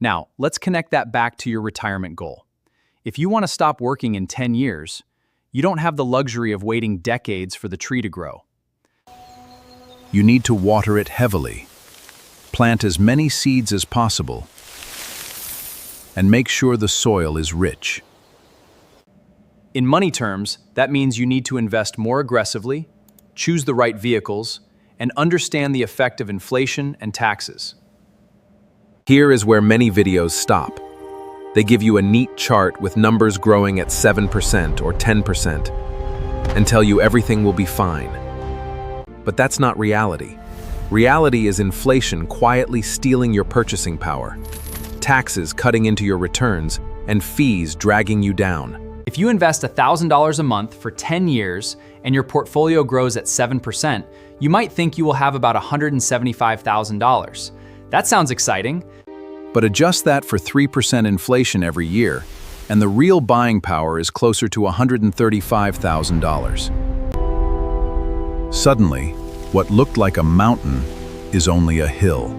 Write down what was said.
Now, let's connect that back to your retirement goal. If you want to stop working in 10 years, you don't have the luxury of waiting decades for the tree to grow. You need to water it heavily. Plant as many seeds as possible, and make sure the soil is rich. In money terms, that means you need to invest more aggressively, choose the right vehicles, and understand the effect of inflation and taxes. Here is where many videos stop. They give you a neat chart with numbers growing at 7% or 10% and tell you everything will be fine. But that's not reality. Reality is inflation quietly stealing your purchasing power, taxes cutting into your returns, and fees dragging you down. If you invest $1,000 a month for 10 years and your portfolio grows at 7%, you might think you will have about $175,000. That sounds exciting. But adjust that for 3% inflation every year, and the real buying power is closer to $135,000. Suddenly, what looked like a mountain is only a hill.